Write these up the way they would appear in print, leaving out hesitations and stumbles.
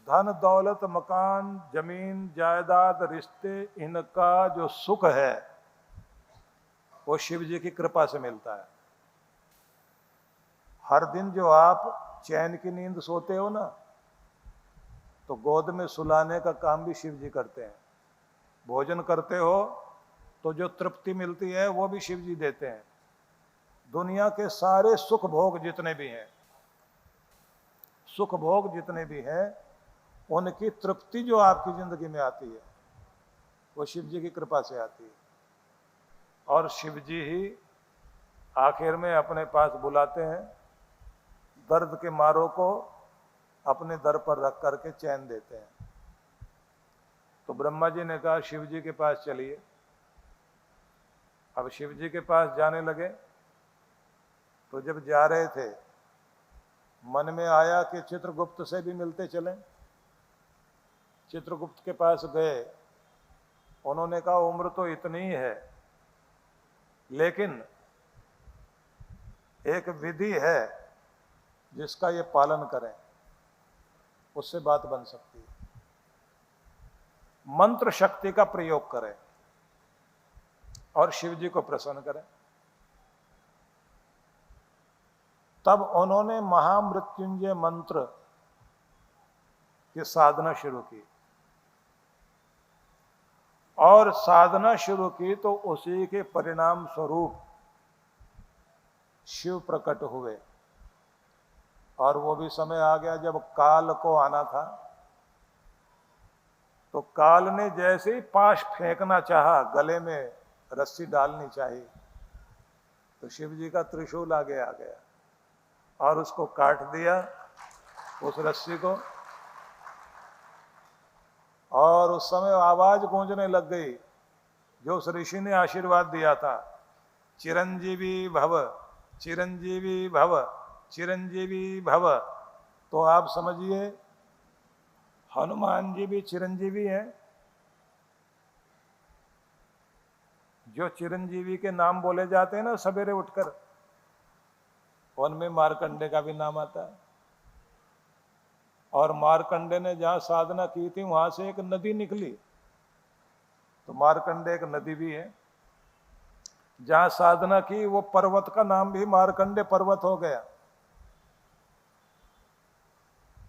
धन दौलत मकान जमीन जायदाद रिश्ते इनका जो सुख है वो शिव जी की कृपा से मिलता है। हर दिन जो आप चैन की नींद सोते हो ना, तो गोद में सुलाने का काम भी शिव जी करते हैं। भोजन करते हो तो जो तृप्ति मिलती है वो भी शिव जी देते हैं। दुनिया के सारे सुख भोग जितने भी हैं, सुख भोग जितने भी हैं, उनकी तृप्ति जो आपकी जिंदगी में आती है वो शिव जी की कृपा से आती है। और शिव जी ही आखिर में अपने पास बुलाते हैं, दर्द के मारों को अपने दर पर रख करके चैन देते हैं। तो ब्रह्मा जी ने कहा शिव जी के पास चलिए। अब शिव जी के पास जाने लगे तो जब जा रहे थे मन में आया कि चित्रगुप्त से भी मिलते चलें। चित्रगुप्त के पास गए, उन्होंने कहा उम्र तो इतनी ही है लेकिन एक विधि है जिसका ये पालन करें, उससे बात बन सकती है। मंत्र शक्ति का प्रयोग करें और शिव जी को प्रसन्न करें। तब उन्होंने महामृत्युंजय मंत्र की साधना शुरू की और साधना शुरू की तो उसी के परिणाम स्वरूप शिव प्रकट हुए। और वो भी समय आ गया जब काल को आना था। तो काल ने जैसे ही पाश फेंकना चाहा, गले में रस्सी डालनी चाहिए, तो शिव जी का त्रिशूल आगे आ गया और उसको काट दिया, उस रस्सी को। और उस समय आवाज गूंजने लग गई जो उस ऋषि ने आशीर्वाद दिया था, चिरंजीवी भव, चिरंजीवी भव, चिरंजीवी भव। तो आप समझिए हनुमान जी भी चिरंजीवी हैं। जो चिरंजीवी के नाम बोले जाते हैं ना सवेरे उठकर, उनमें मार्कंडे का भी नाम आता है। और मार्कंडे ने जहां साधना की थी वहां से एक नदी निकली, तो मार्कंडे एक नदी भी है। जहां साधना की वो पर्वत का नाम भी मार्कंडे पर्वत हो गया।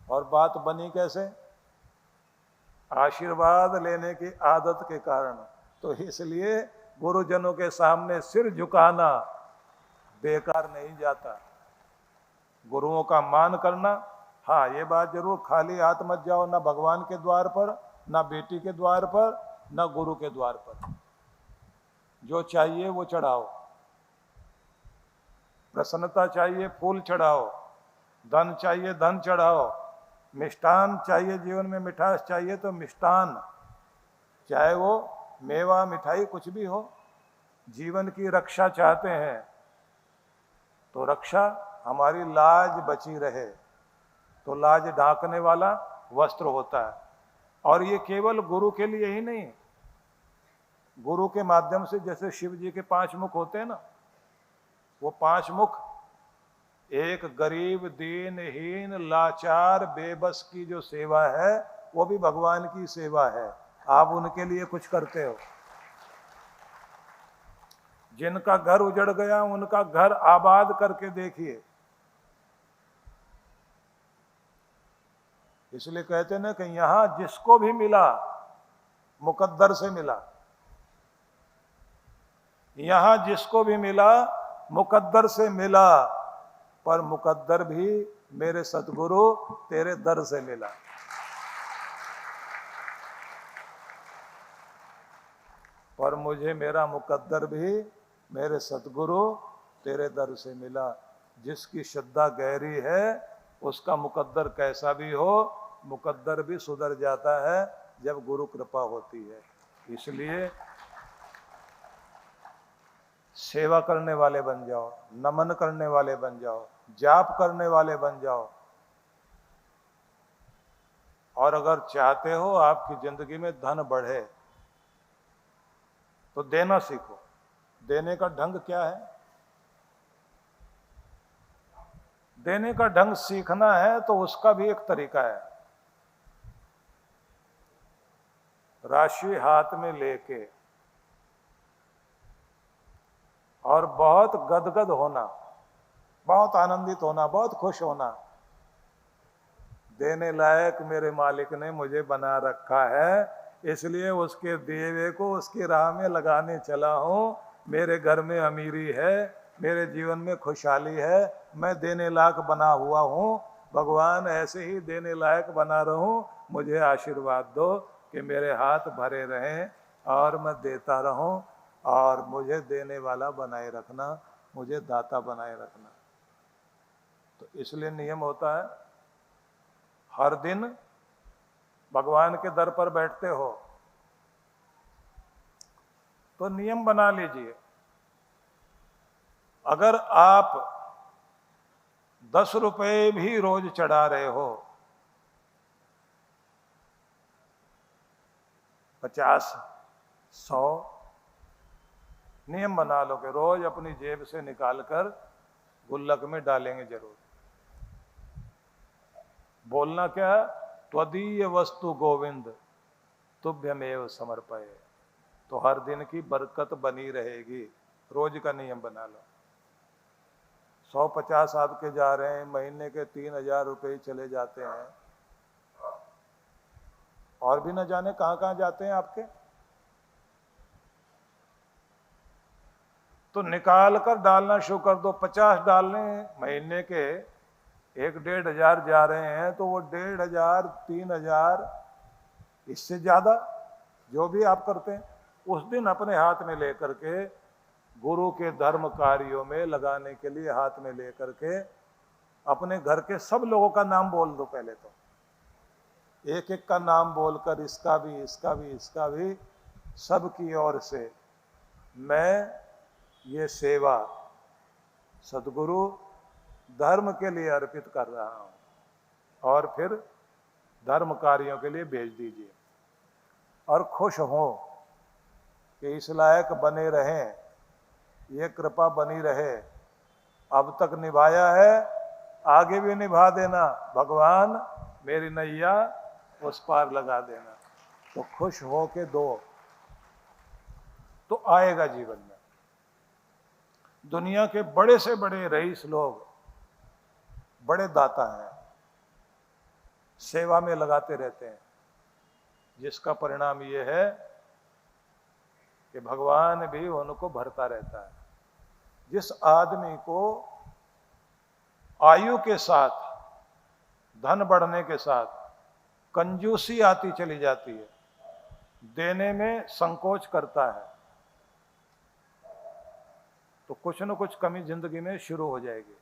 और बात बनी कैसे? आशीर्वाद लेने की आदत के कारण। तो इसलिए गुरुजनों के सामने सिर झुकाना बेकार नहीं जाता। गुरुओं का मान करना, हाँ ये बात जरूर, खाली हाथ मत जाओ, ना भगवान के द्वार पर, ना बेटी के द्वार पर, ना गुरु के द्वार पर। जो चाहिए वो चढ़ाओ। प्रसन्नता चाहिए फूल चढ़ाओ, धन चाहिए धन चढ़ाओ, मिष्ठान चाहिए, जीवन में मिठास चाहिए तो मिष्ठान, चाहे वो मेवा मिठाई कुछ भी हो। जीवन की रक्षा चाहते हैं तो रक्षा, हमारी लाज बची रहे तो लाज ढांकने वाला वस्त्र होता है। और ये केवल गुरु के लिए ही नहीं, गुरु के माध्यम से जैसे शिव जी के 5 मुख होते हैं ना, वो 5 मुख एक गरीब दीनहीन लाचार बेबस की जो सेवा है वो भी भगवान की सेवा है। आप उनके लिए कुछ करते हो। जिनका घर उजड़ गया उनका घर आबाद करके देखिए। इसलिए कहते ना कि यहां जिसको भी मिला मुकद्दर से मिला, यहां जिसको भी मिला मुकद्दर से मिला, पर मुकद्दर भी मेरे सतगुरु तेरे दर से मिला। पर मुझे मेरा मुकद्दर भी मेरे सतगुरु तेरे दर से मिला। जिसकी श्रद्धा गहरी है उसका मुकद्दर कैसा भी हो, मुकद्दर भी सुधर जाता है जब गुरु कृपा होती है। इसलिए सेवा करने वाले बन जाओ, नमन करने वाले बन जाओ, जाप करने वाले बन जाओ। और अगर चाहते हो आपकी जिंदगी में धन बढ़े तो देना सीखो। देने का ढंग क्या है? देने का ढंग सीखना है तो उसका भी एक तरीका है। राशि हाथ में लेके और बहुत गदगद होना, बहुत आनंदित होना, बहुत खुश होना, देने लायक मेरे मालिक ने मुझे बना रखा है, इसलिए उसके दिए हुए को उसकी राह में लगाने चला हूं। मेरे घर में अमीरी है, मेरे जीवन में खुशहाली है, मैं देने लायक बना हुआ हूं। भगवान ऐसे ही देने लायक बना रहूं, मुझे आशीर्वाद दो कि मेरे हाथ भरे रहें और मैं देता रहूं, और मुझे देने वाला बनाए रखना, मुझे दाता बनाए रखना। तो इसलिए नियम होता है, हर दिन भगवान के दर पर बैठते हो तो नियम बना लीजिए। अगर आप 10 रुपए भी रोज चढ़ा रहे हो, 50, 100, नियम बना लो कि रोज अपनी जेब से निकालकर गुल्लक में डालेंगे जरूर। बोलना क्या? त्वदीय वस्तु गोविंद तुभ्यमेव समर्पये। तो हर दिन की बरकत बनी रहेगी। रोज का नियम बना लो। 150 आपके जा रहे हैं, महीने के 3000 रुपये चले जाते हैं, और भी न जाने कहां कहां जाते हैं आपके। तो निकाल कर डालना शुरू कर दो। 50 डालने महीने के, 1-1.5 जा रहे हैं, तो वो 1.5, 3000, इससे ज्यादा जो भी आप करते हैं, उस दिन अपने हाथ में लेकर के गुरु के धर्म कार्यों में लगाने के लिए हाथ में लेकर के अपने घर के सब लोगों का नाम बोल दो। पहले तो एक एक का नाम बोलकर, इसका भी, इसका भी, इसका भी, सबकी ओर से मैं ये सेवा सदगुरु धर्म के लिए अर्पित कर रहा हूं, और फिर धर्म कार्यों के लिए भेज दीजिए। और खुश हो कि इस लायक बने रहें, ये कृपा बनी रहे। अब तक निभाया है, आगे भी निभा देना। भगवान मेरी नैया उस पार लगा देना। तो खुश हो के दो तो आएगा जीवन में। दुनिया के बड़े से बड़े रईस लोग बड़े दाता हैं, सेवा में लगाते रहते हैं, जिसका परिणाम ये है कि भगवान भी उनको भरता रहता है। जिस आदमी को आयु के साथ, धन बढ़ने के साथ कंजूसी आती चली जाती है, देने में संकोच करता है, तो कुछ न कुछ कमी जिंदगी में शुरू हो जाएगी।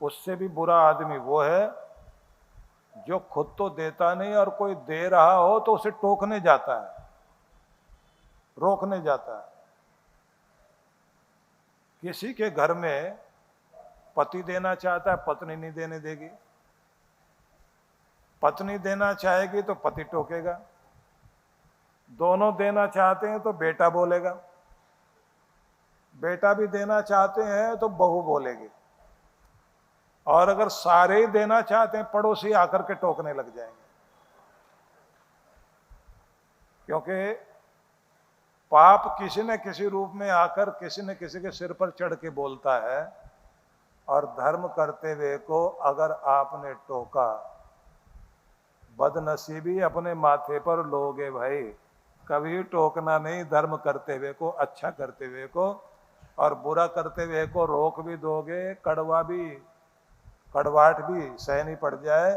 उससे भी बुरा आदमी वो है जो खुद तो देता नहीं, और कोई दे रहा हो तो उसे टोकने जाता है, रोकने जाता है। किसी के घर में पति देना चाहता है, पत्नी नहीं देने देगी। पत्नी देना चाहेगी तो पति टोकेगा। दोनों देना चाहते हैं तो बेटा बोलेगा। बेटा भी देना चाहते हैं तो बहू बोलेगी। और अगर सारे ही देना चाहते हैं, पड़ोसी आकर के टोकने लग जाएंगे। क्योंकि पाप किसी न किसी रूप में आकर किसी न किसी के सिर पर चढ़ के बोलता है। और धर्म करते हुए को अगर आपने टोका, बदनसीबी अपने माथे पर लोगे भाई। कभी टोकना नहीं धर्म करते हुए को, अच्छा करते हुए को। और बुरा करते हुए को रोक भी दोगे, कड़वाहट भी सहनी पड़ जाए,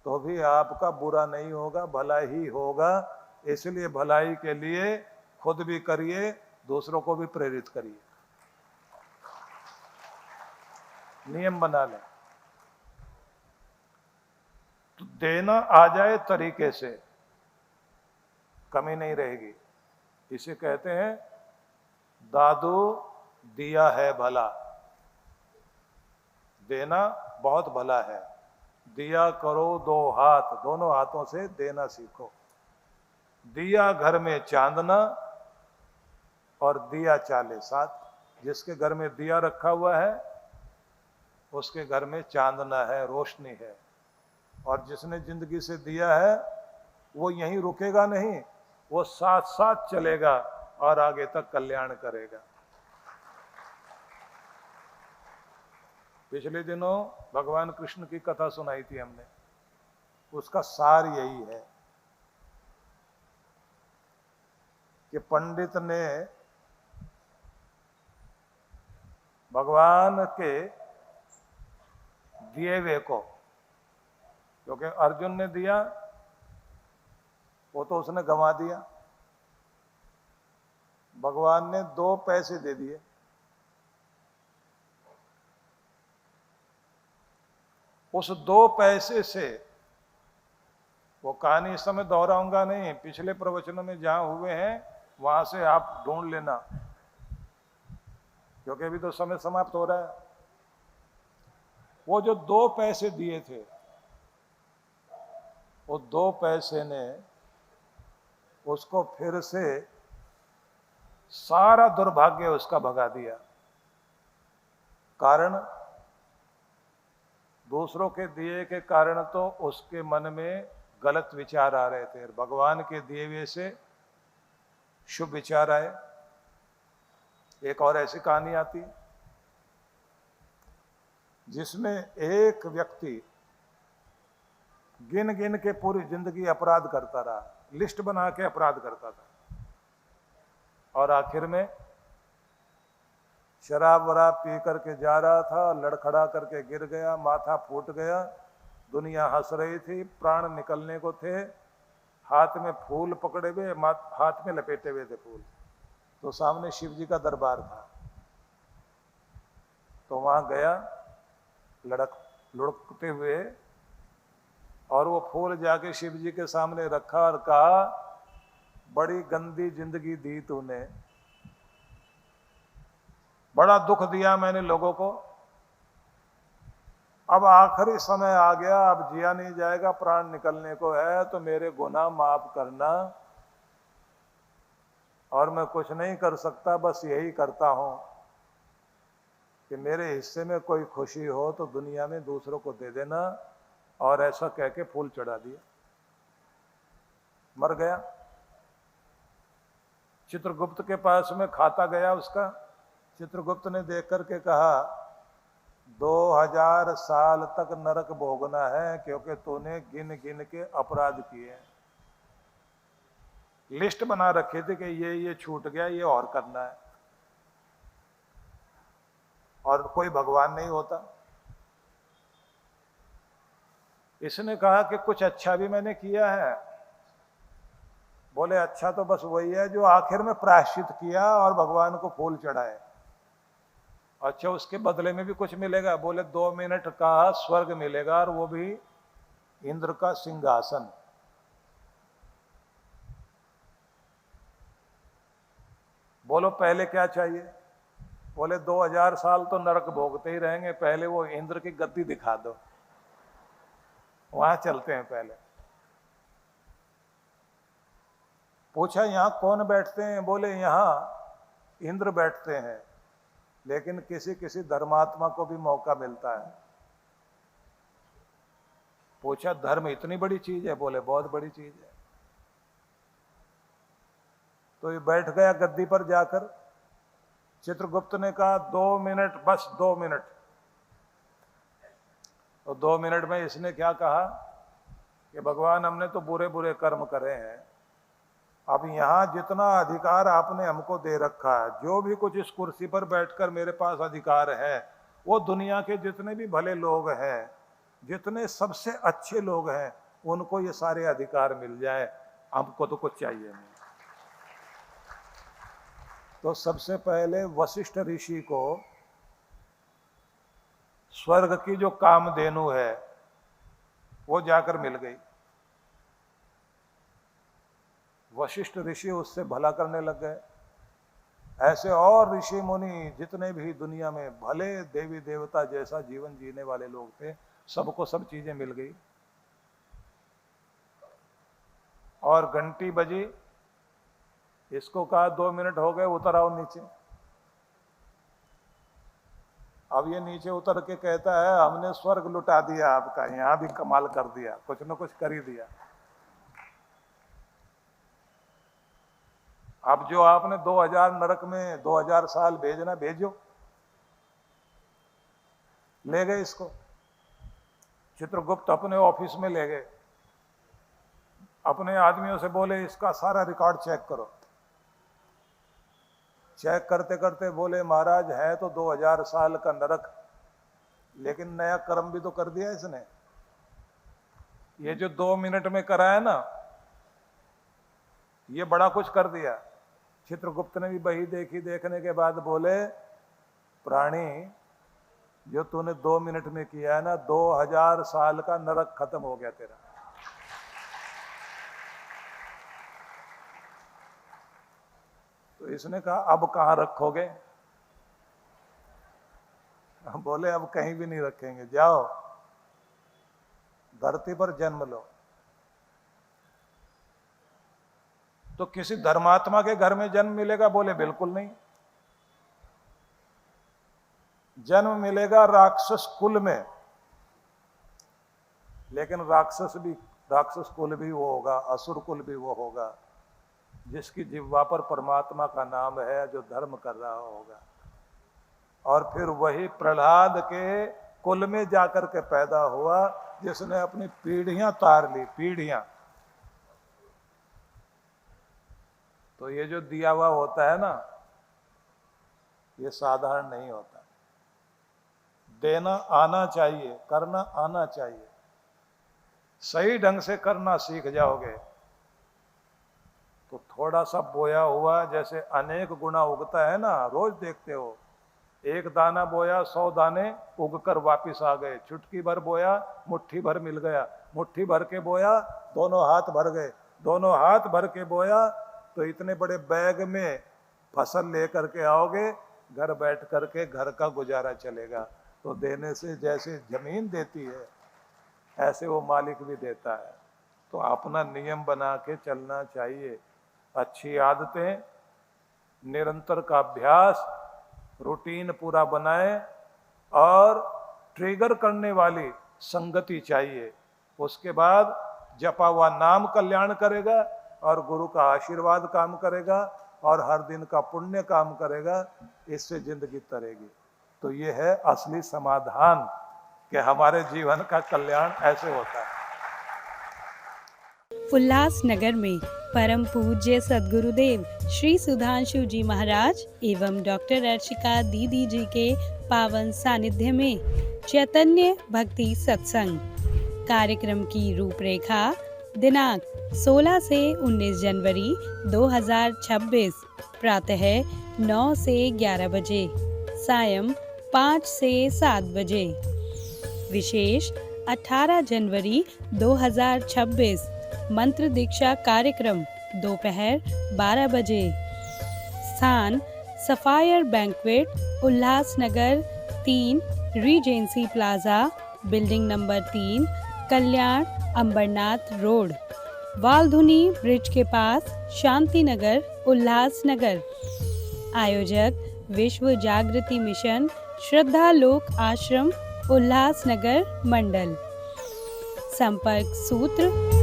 तो भी आपका बुरा नहीं होगा, भला ही होगा। इसलिए भलाई के लिए खुद भी करिए, दूसरों को भी प्रेरित करिए। नियम बना लें तो देना आ जाए तरीके से, कमी नहीं रहेगी। इसे कहते हैं दादू दिया है भला। देना बहुत भला है। दिया करो 2 हाथ, दोनों हाथों से देना सीखो। दिया घर में चांदना और दिया चाले साथ। जिसके घर में दिया रखा हुआ है उसके घर में चांदना है, रोशनी है। और जिसने जिंदगी से दिया है वो यहीं रुकेगा नहीं, वो साथ साथ चलेगा और आगे तक कल्याण करेगा। पिछले दिनों भगवान कृष्ण की कथा सुनाई थी हमने, उसका सार यही है कि पंडित ने भगवान के दिए हुए को, क्योंकि अर्जुन ने दिया वो तो उसने गंवा दिया, भगवान ने 2 पैसे दे दिए। उस 2 पैसे से, वो कहानी इस समय दोहराऊंगा नहीं, पिछले प्रवचनों में जहां हुए हैं वहां से आप ढूंढ लेना, क्योंकि अभी तो समय समाप्त हो रहा है। वो जो 2 पैसे दिए थे, वो 2 पैसे ने उसको फिर से सारा दुर्भाग्य उसका भगा दिया। कारण, दूसरों के दिए के कारण तो उसके मन में गलत विचार आ रहे थे, भगवान के दिए हुए से शुभ विचार आए। एक और ऐसी कहानी आती जिसमें एक व्यक्ति गिन गिन के पूरी जिंदगी अपराध करता रहा, लिस्ट बना के अपराध करता था, और आखिर में शराब वराब पी करके जा रहा था, लड़खड़ा करके गिर गया, माथा फूट गया, दुनिया हंस रही थी, प्राण निकलने को थे, हाथ में फूल पकड़े हुए, हाथ में लपेटे हुए थे फूल, तो सामने शिव जी का दरबार था। तो वहां गया लुढ़कते हुए, और वो फूल जाके शिव जी के सामने रखा और कहा, बड़ी गंदी जिंदगी दी तूने, बड़ा दुख दिया मैंने लोगों को, अब आखिरी समय आ गया, अब जिया नहीं जाएगा, प्राण निकलने को है, तो मेरे गुनाह माफ करना, और मैं कुछ नहीं कर सकता, बस यही करता हूं कि मेरे हिस्से में कोई खुशी हो तो दुनिया में दूसरों को दे देना, और ऐसा कह के फूल चढ़ा दिया, मर गया। चित्रगुप्त के पास में खाता गया उसका, चित्रगुप्त ने देख करके कहा, 2000 साल तक नरक भोगना है, क्योंकि तूने गिन गिन के अपराध किए। लिस्ट बना रखे थे कि ये छूट गया, ये और करना है, और कोई भगवान नहीं होता। इसने कहा कि कुछ अच्छा भी मैंने किया है। बोले, अच्छा तो बस वही है जो आखिर में प्रायश्चित किया और भगवान को फूल चढ़ाए। अच्छा, उसके बदले में भी कुछ मिलेगा? बोले, 2 मिनट का स्वर्ग मिलेगा, और वो भी इंद्र का सिंहासन। बोलो, पहले क्या चाहिए? बोले, 2000 साल तो नरक भोगते ही रहेंगे, पहले वो इंद्र की गद्दी दिखा दो, वहां चलते हैं पहले। पूछा, यहां कौन बैठते हैं? बोले, यहां इंद्र बैठते हैं, लेकिन किसी किसी धर्मात्मा को भी मौका मिलता है। पूछा, धर्म इतनी बड़ी चीज है? बोले, बहुत बड़ी चीज है। तो ये बैठ गया गद्दी पर जाकर। चित्रगुप्त ने कहा, 2 मिनट, बस 2 मिनट। तो 2 मिनट में इसने क्या कहा कि भगवान, हमने तो बुरे बुरे कर्म करे हैं, अब यहाँ जितना अधिकार आपने हमको दे रखा है, जो भी कुछ इस कुर्सी पर बैठकर मेरे पास अधिकार है, वो दुनिया के जितने भी भले लोग हैं, जितने सबसे अच्छे लोग हैं, उनको ये सारे अधिकार मिल जाए, हमको तो कुछ चाहिए नहीं। तो सबसे पहले वशिष्ठ ऋषि को स्वर्ग की जो कामधेनु है वो जाकर मिल गई। वशिष्ठ ऋषि उससे भला करने लग गए। ऐसे और ऋषि मुनि जितने भी दुनिया में भले देवी देवता जैसा जीवन जीने वाले लोग थे, सबको सब चीजें मिल गई। और घंटी बजी, इसको कहा 2 मिनट हो गए, उतर आओ नीचे। अब ये नीचे उतर के कहता है, हमने स्वर्ग लुटा दिया आपका, यहां भी कमाल कर दिया, कुछ न कुछ कर ही दिया। अब जो आपने 2000 नरक में 2000 साल भेजना, भेजो। ले गए इसको, चित्रगुप्त अपने ऑफिस में ले गए, अपने आदमियों से बोले इसका सारा रिकॉर्ड चेक करो। चेक करते करते बोले महाराज है तो 2000 साल का नरक, लेकिन नया कर्म भी तो कर दिया इसने। ये जो 2 मिनट में कराया ना, ये बड़ा कुछ कर दिया। चित्रगुप्त ने भी बही देखी, देखने के बाद बोले प्राणी, जो तूने 2 मिनट में किया है ना, 2000 साल का नरक खत्म हो गया तेरा। तो इसने कहा अब कहां रखोगे? बोले अब कहीं भी नहीं रखेंगे, जाओ धरती पर जन्म लो। तो किसी धर्मात्मा के घर में जन्म मिलेगा? बोले बिल्कुल नहीं। जन्म मिलेगा राक्षस कुल में, लेकिन राक्षस कुल भी वो होगा, असुर कुल भी वो होगा जिसकी जिह्वा पर परमात्मा का नाम है, जो धर्म कर रहा होगा। और फिर वही प्रहलाद के कुल में जाकर के पैदा हुआ, जिसने अपनी पीढ़ियां तार ली, पीढ़ियां। तो ये जो दिया हुआ होता है ना, ये साधारण नहीं होता। देना आना चाहिए, करना आना चाहिए। सही ढंग से करना सीख जाओगे तो थोड़ा सा बोया हुआ जैसे अनेक गुना उगता है ना, रोज देखते हो। एक दाना बोया 100 दाने उगकर वापिस आ गए। चुटकी भर बोया मुट्ठी भर मिल गया, मुट्ठी भर के बोया दोनों हाथ भर गए, दोनों हाथ भर के बोया तो इतने बड़े बैग में फसल लेकर के आओगे, घर बैठ करके घर का गुजारा चलेगा। तो देने से जैसे जमीन देती है, ऐसे वो मालिक भी देता है। तो अपना नियम बना के चलना चाहिए। अच्छी आदतें, निरंतर का अभ्यास, रूटीन पूरा बनाए और ट्रिगर करने वाली संगति चाहिए। उसके बाद जपा हुआ नाम कल्याण करेगा और गुरु का आशीर्वाद काम करेगा और हर दिन का पुण्य काम करेगा। इससे जिंदगी तरेगी। तो ये है असली समाधान कि हमारे जीवन का कल्याण ऐसे होता है। उल्लासनगर में परम पूज्य सद्गुरुदेव श्री सुधांशु जी महाराज एवं डॉक्टर अर्चिका दीदी जी के पावन सानिध्य में चैतन्य भक्ति सत्संग कार्यक्रम की रूपरेखा दिनांक 16 से 19 जनवरी 2026 प्रातः 9 से 11 बजे, सायं 5 से 7 बजे। विशेष 18 जनवरी 2026 मंत्र दीक्षा कार्यक्रम दोपहर 12 बजे। स्थान sapphire banquet, Ulhasnagar 3, Regency plaza, building number 3, कल्याण, अंबरनाथ रोड, वालधुनी ब्रिज के पास, शांति नगर, उल्लासनगर। आयोजक विश्व जागृति मिशन, श्रद्धा लोक आश्रम, उल्लासनगर मंडल। संपर्क सूत्र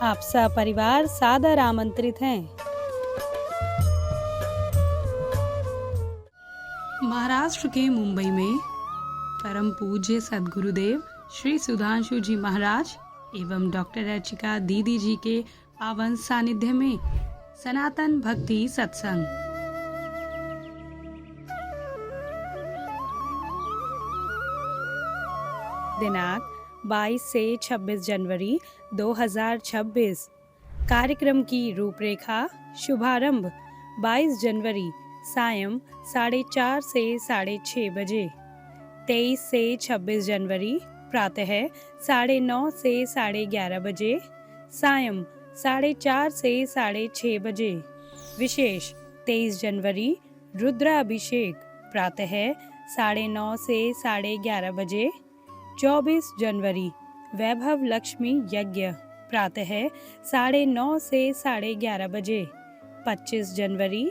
आप सपरिवार सादर आमंत्रित हैं। महाराष्ट्र के मुंबई में परम पूज्य सद्गुरुदेव श्री सुधांशु जी महाराज एवं डॉक्टर अर्चिका दीदी जी के पावन सानिध्य में सनातन भक्ति सत्संग दिनांक 22 से 26 जनवरी 2026। कार्यक्रम की रूपरेखा शुभारंभ 22 जनवरी सायं 4:30 से 6:30 बजे। 23 से 26 जनवरी प्रातः 9:30 से 11:30 बजे, सायं 4:30 से 6:30 बजे। विशेष 23 जनवरी रुद्राभिषेक प्रातः 9:30 से 11:30 बजे। 24 जनवरी वैभव लक्ष्मी यज्ञ प्रातः 9:30 से 11:30 बजे। 25 जनवरी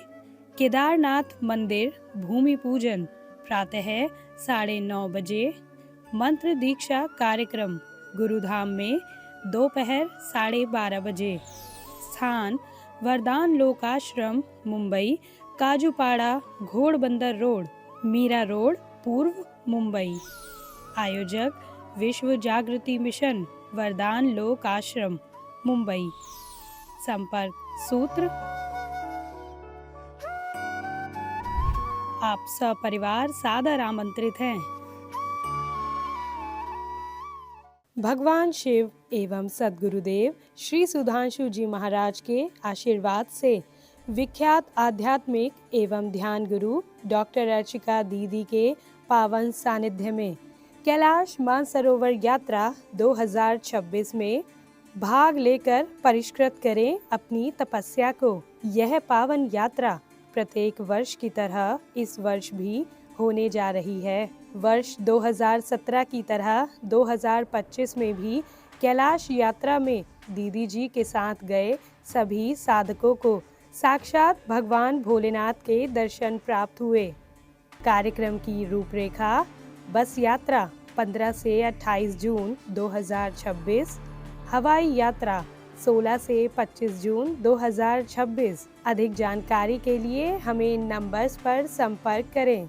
केदारनाथ मंदिर भूमि पूजन प्रातः 9:30 बजे। मंत्र दीक्षा कार्यक्रम गुरुधाम में दोपहर 12:30 बजे। स्थान वरदान लोक आश्रम, मुंबई, काजूपाड़ा, घोड़बंदर रोड, मीरा रोड, पूर्व, मुंबई। आयोजक विश्व जागृति मिशन, वरदान लोक आश्रम, मुंबई। संपर्क सूत्र आप सपरिवार सादर आमंत्रित हैं। भगवान शिव एवं सद्गुरुदेव श्री सुधांशु जी महाराज के आशीर्वाद से विख्यात आध्यात्मिक एवं ध्यान गुरु डॉक्टर अर्चिका दीदी के पावन सानिध्य में कैलाश मानसरोवर यात्रा 2026 में भाग लेकर परिष्कृत करें अपनी तपस्या को। यह पावन यात्रा प्रत्येक वर्ष की तरह इस वर्ष भी होने जा रही है। वर्ष 2017 की तरह 2025 में भी कैलाश यात्रा में दीदी जी के साथ गए सभी साधकों को साक्षात भगवान भोलेनाथ के दर्शन प्राप्त हुए। कार्यक्रम की रूपरेखा: बस यात्रा 15 से 28 जून 2026, हवाई यात्रा 16 से 25 जून 2026। अधिक जानकारी के लिए हमें इन नंबर्स पर संपर्क करें।